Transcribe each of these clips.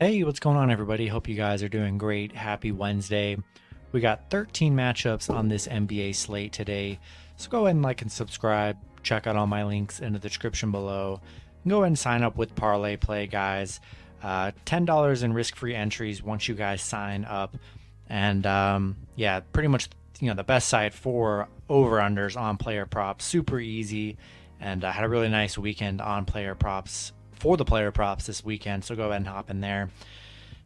Hey, what's going on, everybody? Hope you guys are doing great. Happy Wednesday. We got 13 matchups on this NBA slate today. So go ahead and like and subscribe. Check out all my links in the description below. Go ahead and sign up with ParlayPlay, guys. $10 in risk-free entries once you guys sign up. And yeah, pretty much the best site for over-unders on player props. Super easy. And I had a really nice weekend on player props for the player props this weekend, so go ahead and hop in there.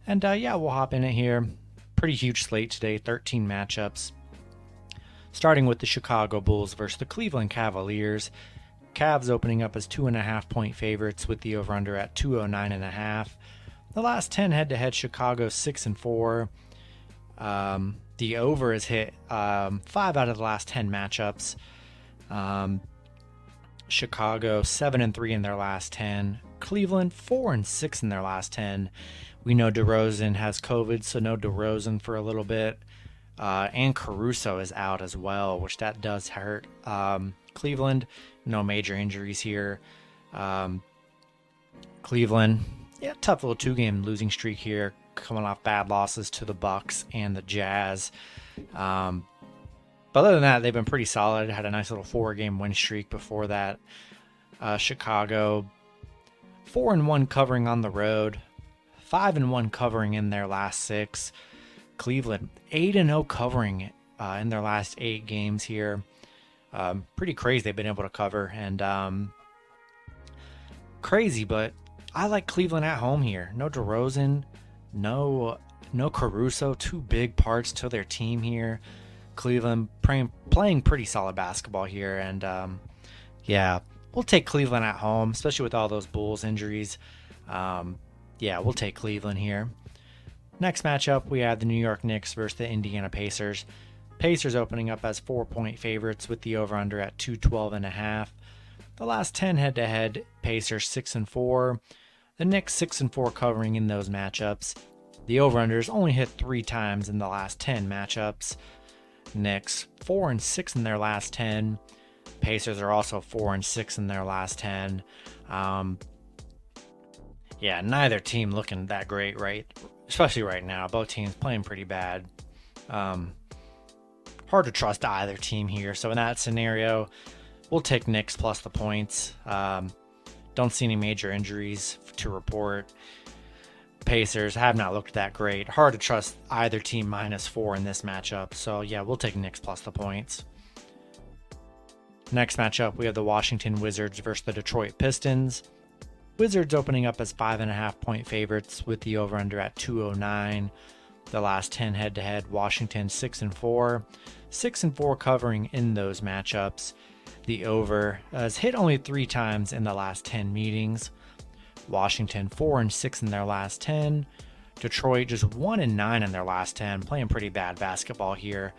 And yeah, we'll hop in it here. Pretty huge slate today, 13 matchups. Starting with the Chicago Bulls versus the Cleveland Cavaliers. Cavs opening up as 2.5-point favorites with the over-under at 209.5. The last 10 head-to-head, Chicago 6-4. The over is hit 5 out of the last 10 matchups. Chicago 7-3 in their last 10. Cleveland 4-6 in their last 10. We know DeRozan has COVID, so no DeRozan for a little bit. And Caruso is out as well, which that does hurt. Cleveland, no major injuries here. Cleveland, yeah, tough little 2-game losing streak here, coming off bad losses to the Bucks and the Jazz. But other than that, they've been pretty solid. Had a nice little 4-game win streak before that. Chicago 4-1 covering on the road, 5-1 covering in their last 6. Cleveland 8-0 covering in their last 8 games here. Pretty crazy they've been able to cover, and crazy, but I like Cleveland at home here. No DeRozan, no Caruso, 2 big parts to their team here. Cleveland playing pretty solid basketball here, and yeah, we'll take Cleveland at home, especially with all those Bulls injuries. Yeah, we'll take Cleveland here. Next matchup, we have the New York Knicks versus the Indiana Pacers. Pacers opening up as 4-point favorites with the over-under at 212.5. The last 10 head-to-head, Pacers 6-4. The Knicks 6-4 covering in those matchups. The over-unders only hit 3 times in the last 10 matchups. Knicks 4-6 in their last 10. Pacers are also 4-6 in their last 10. Yeah, neither team looking that great, right? Especially right now. Both teams playing pretty bad. Hard to trust either team here. So in that scenario, we'll take Knicks plus the points. Don't see any major injuries to report. Pacers have not looked that great. Hard to trust either team -4 in this matchup. So yeah, we'll take Knicks plus the points. Next matchup, we have the Washington Wizards versus the Detroit Pistons. Wizards opening up as 5.5-point favorites with the over-under at 209. The last 10 head-to-head, Washington 6-4. 6-4 covering in those matchups. The over has hit only 3 times in the last 10 meetings. Washington 4-6 in their last 10. Detroit just 1-9 in their last 10, playing pretty bad basketball here.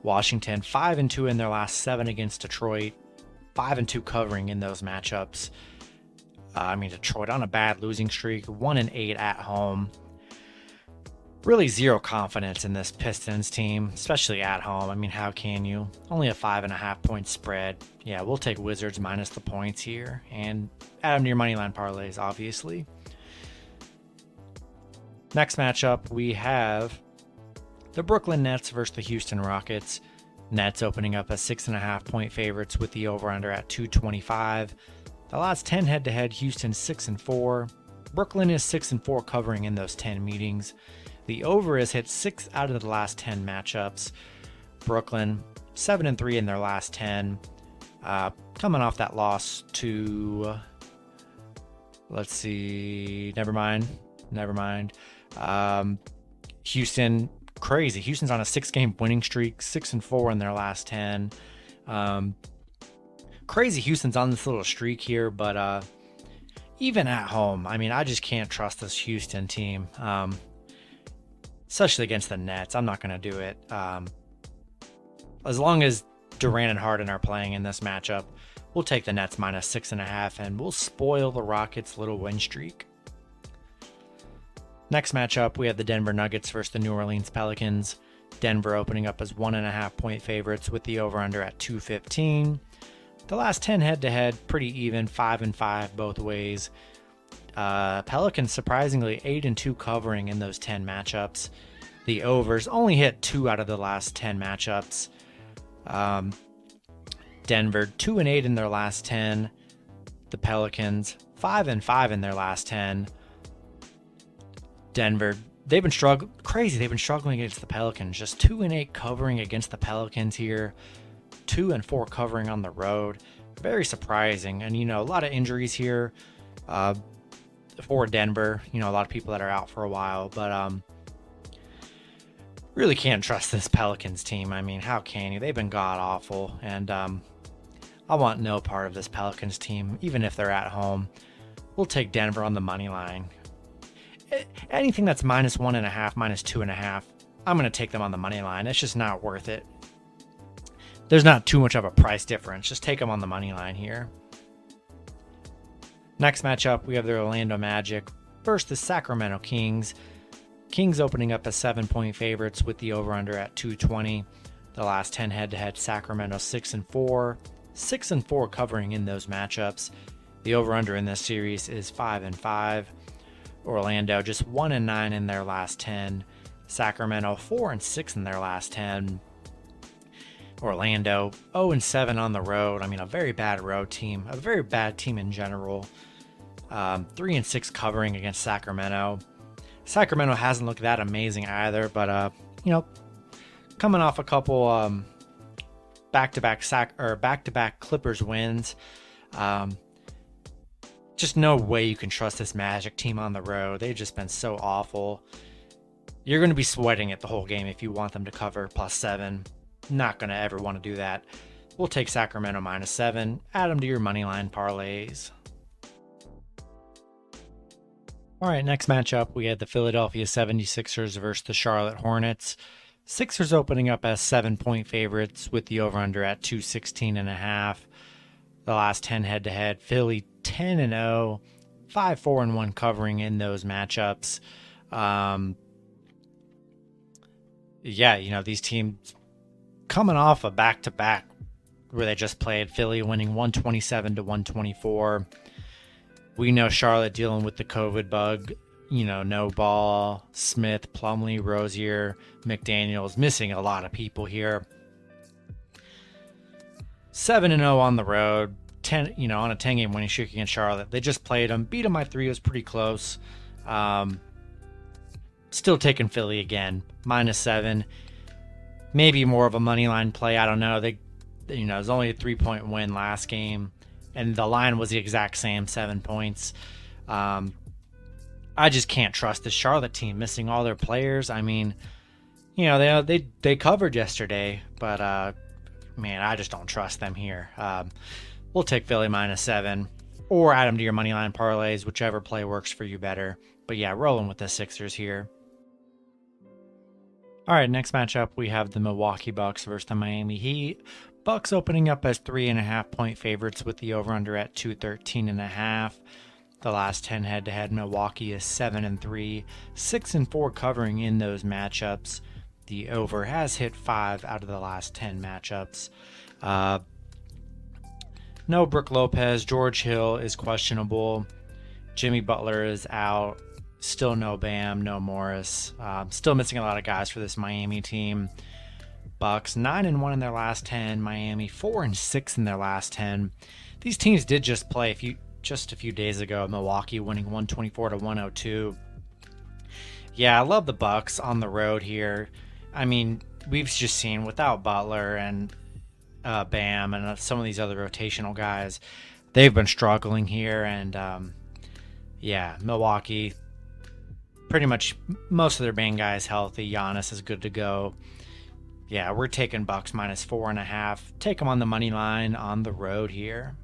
Washington 5-2 in their last 7 against Detroit, 5-2 covering in those matchups. Detroit on a bad losing streak, 1-8 at home. Really zero confidence in this Pistons team, especially at home. How can you? Only a 5.5-point spread. Yeah, we'll take Wizards minus the points here and add them to your moneyline parlays, obviously. Next matchup, we have the Brooklyn Nets versus the Houston Rockets. Nets opening up as 6.5-point favorites with the over-under at 225. The last 10 head-to-head, Houston 6-4. Brooklyn is 6-4 covering in those 10 meetings. The over has hit 6 out of the last 10 matchups. Brooklyn 7-3 in their last 10. Coming off that loss to, let's see, never mind. Houston, crazy. Houston's on a 6-game winning streak, 6-4 in their last 10. Crazy Houston's on this little streak here, but even at home, I just can't trust this Houston team. Especially against the Nets. I'm not going to do it. As long as Durant and Harden are playing in this matchup, we'll take the Nets minus 6.5, and we'll spoil the Rockets' little win streak. Next matchup, we have the Denver Nuggets versus the New Orleans Pelicans. Denver opening up as 1.5-point favorites with the over-under at 215. The last 10 head-to-head, pretty even, 5-5 both ways. Pelicans surprisingly 8-2 covering in those 10 matchups. The overs only hit 2 out of the last 10 matchups. Denver 2-8 in their last 10. The Pelicans 5-5 in their last 10. Denver, they've been struggling crazy. They've been struggling against the Pelicans. Just 2-8 covering against the Pelicans here. 2-4 covering on the road. Very surprising. And a lot of injuries here for Denver. A lot of people that are out for a while, but really can't trust this Pelicans team. I mean, how can you? They've been god awful, and I want no part of this Pelicans team, even if they're at home. We'll take Denver on the money line. Anything that's -1.5, -2.5, I'm going to take them on the money line. It's just not worth it. There's not too much of a price difference. Just take them on the money line here. Next matchup, we have the Orlando Magic versus the Sacramento Kings. Kings opening up as 7-point favorites with the over-under at 220. The last 10 head-to-head, Sacramento 6-4. 6-4 covering in those matchups. The over-under in this series is 5-5. Orlando just 1-9 in their last 10. Sacramento 4-6 in their last 10. Orlando 0-7 on the road. I mean, a very bad road team. A very bad team in general. 3-6 covering against Sacramento. Sacramento hasn't looked that amazing either, but coming off a couple back-to-back Clippers wins, just no way you can trust this Magic team on the road. They've just been so awful. You're going to be sweating it the whole game if you want them to cover +7. Not going to ever want to do that. We'll take Sacramento -7. Add them to your moneyline parlays. All right, next matchup, we had the Philadelphia 76ers versus the Charlotte Hornets. Sixers opening up as 7-point favorites with the over-under at 216.5. The last 10 head-to-head, Philly 10-0, 5-4-1 covering in those matchups. These teams coming off a back-to-back where they just played, Philly winning 127-124. We know Charlotte dealing with the COVID bug. No Ball, Smith, Plumlee, Rozier, McDaniels, missing a lot of people here. 7-0 on the road, 10, on a 10-game winning streak against Charlotte. They just played them, beat them by 3. It was pretty close. Still taking Philly again, -7. Maybe more of a money line play. I don't know. It was only a 3-point win last game, and the line was the exact same, 7 points. I just can't trust the Charlotte team, missing all their players. I mean, they covered yesterday, but man, I just don't trust them here. We'll take Philly -7, or add them to your money line parlays, whichever play works for you better. But yeah, rolling with the Sixers here. All right, next matchup, we have the Milwaukee Bucks versus the Miami Heat. Bucks opening up as 3.5-point favorites with the over-under at 213.5. The last 10 head-to-head, Milwaukee is 7-3, 6-4 covering in those matchups. The over has hit 5 out of the last 10 matchups. No Brook Lopez. George Hill is questionable. Jimmy Butler is out. Still no Bam, no Morris. Still missing a lot of guys for this Miami team. Bucks 9-1 in their last 10. Miami 4-6 in their last 10. These teams did just play just a few days ago. Milwaukee winning 124-102. Yeah, I love the Bucks on the road here. I mean, we've just seen without Butler and Bam and some of these other rotational guys, they've been struggling here. And Milwaukee, pretty much most of their main guys healthy. Giannis is good to go. Yeah, we're taking Bucks -4.5. Take them on the money line on the road here.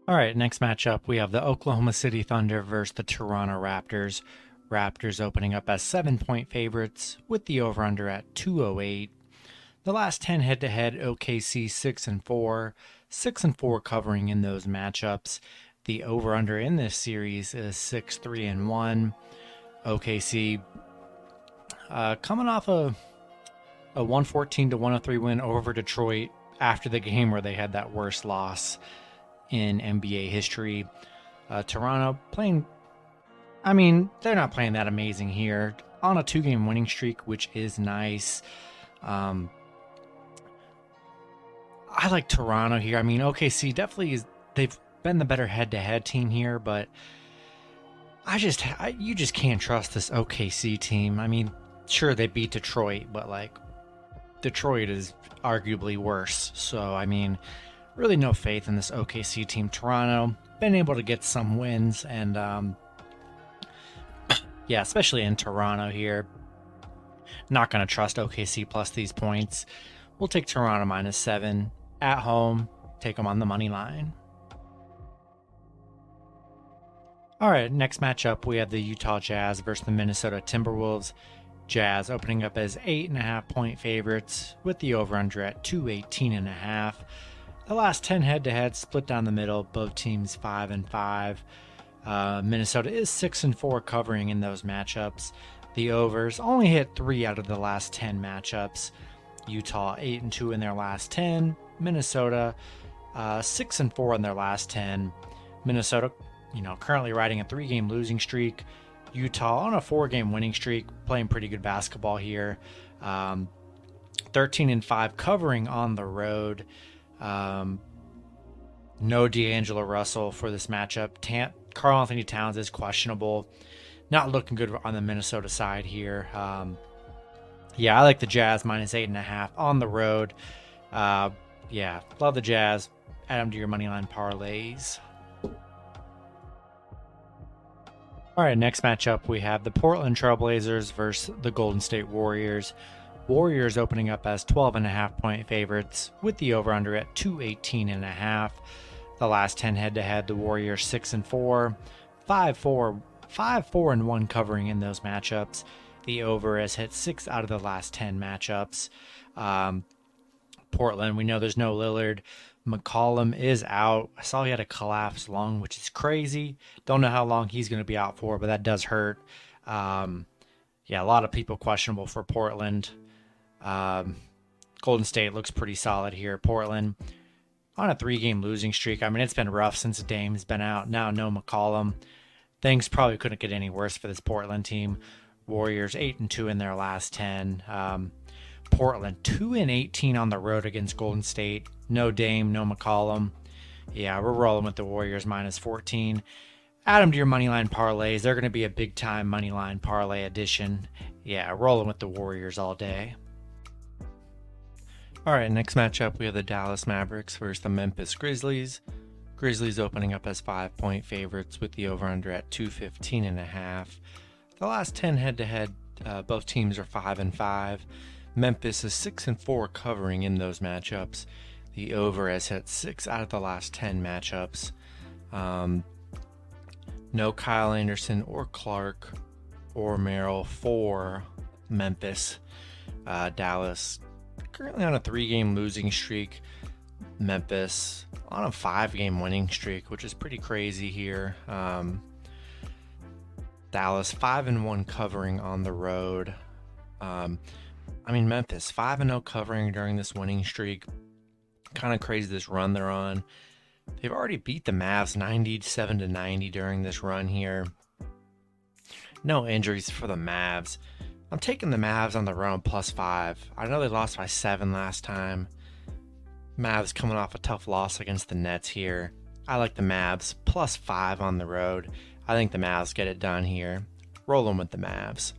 All right, next matchup, we have the Oklahoma City Thunder versus the Toronto Raptors. Raptors opening up as 7-point favorites with the over-under at 208. The last 10 head-to-head, OKC 6-4, 6-4 covering in those matchups. The over-under in this series is 6-3-1. OKC coming off a 114-103 win over Detroit after the game where they had that worst loss in NBA history. Toronto playing, I mean, they're not playing that amazing here. On a 2-game winning streak, which is nice. I like Toronto here. I mean, OKC definitely is, they've been the better head-to-head team here, but you just can't trust this OKC team. I mean, sure, they beat Detroit, but like Detroit is arguably worse. So, I mean, really no faith in this OKC team. Toronto been able to get some wins, and yeah, especially in Toronto here. Not going to trust OKC plus these points. We'll take Toronto -7 at home. Take them on the money line. All right, next matchup, we have the Utah Jazz versus the Minnesota Timberwolves. Jazz opening up as 8.5-point favorites with the over-under at 218.5. The last 10 head-to-head split down the middle, both teams 5-5. Minnesota is 6-4 covering in those matchups. The overs only hit 3 out of the last 10 matchups. Utah 8-2 in their last 10. Minnesota 6-4 in their last 10. Minnesota, currently riding a 3-game losing streak. Utah on a 4-game winning streak, playing pretty good basketball here. 13-5 covering on the road. No D'Angelo Russell for this matchup. Karl Anthony Towns is questionable. Not looking good on the Minnesota side here. Yeah, I like the Jazz -8.5 on the road. Yeah, love the Jazz. Add them to your moneyline parlays. All right, next matchup, we have the Portland Trailblazers versus the Golden State Warriors. Warriors opening up as 12.5-point favorites with the over-under at 218.5. The last 10 head-to-head, the Warriors 6-4, 5-4-1 covering in those matchups. The over has hit 6 out of the last 10 matchups. Portland, we know there's no Lillard. McCollum is out. I saw he had a collapsed lung, which is crazy. Don't know how long he's going to be out for, but that does hurt. Yeah, a lot of people questionable for Portland. Golden State looks pretty solid here. Portland on a 3-game losing streak. I mean, it's been rough since Dame's been out. Now no McCollum. Things probably couldn't get any worse for this Portland team. Warriors 8-2 in their last 10. Portland 2-18 on the road against Golden State. No Dame, no McCollum. Yeah, we're rolling with the Warriors -14. Add them to your moneyline parlays. They're going to be a big-time moneyline parlay edition. Yeah, rolling with the Warriors all day. All right, next matchup, we have the Dallas Mavericks versus the Memphis Grizzlies. Grizzlies opening up as 5-point favorites with the over-under at 215.5. The last 10 head-to-head, both teams are 5-5. Memphis is 6-4 covering in those matchups. The over has hit 6 out of the last 10 matchups. No Kyle Anderson or Clark or Merrill for Memphis. Dallas currently on a 3-game losing streak. Memphis on a 5-game winning streak, which is pretty crazy here. Dallas 5-1 covering on the road. Memphis 5-0 covering during this winning streak. Kind of crazy this run they're on. They've already beat the Mavs 97-90 during this run here. No injuries for the Mavs. I'm taking the Mavs on the road +5. I know they lost by 7 last time. Mavs coming off a tough loss against the Nets here. I like the Mavs +5 on the road. I think the Mavs get it done here. Rolling with the Mavs.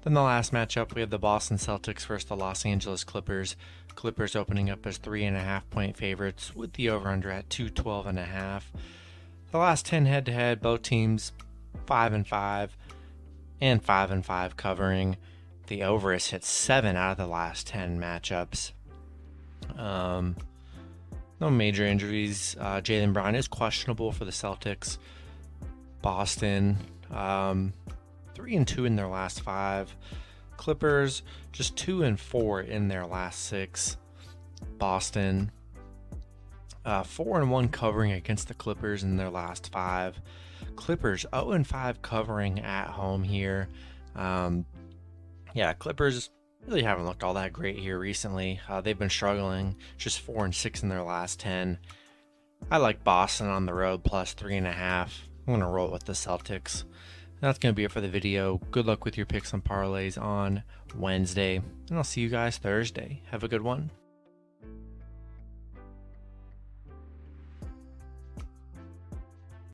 Then the last matchup, we have the Boston Celtics versus the Los Angeles Clippers. Clippers opening up as 3.5-point favorites with the over-under at 212.5. The last 10 head-to-head, both teams 5-5 and 5-5 covering. The over has hit 7 out of the last 10 matchups. No major injuries. Jaylen Brown is questionable for the Celtics. Boston 3-2 in their last 5. Clippers just 2-4 in their last 6. Boston 4-1 covering against the Clippers in their last 5. Clippers 0-5 covering at home here. Clippers really haven't looked all that great here recently. They've been struggling, just 4-6 in their last 10. I like Boston on the road plus 3.5. I'm going to roll with the Celtics. That's going to be it for the video. Good luck with your picks and parlays on Wednesday, and I'll see you guys Thursday. Have a good one.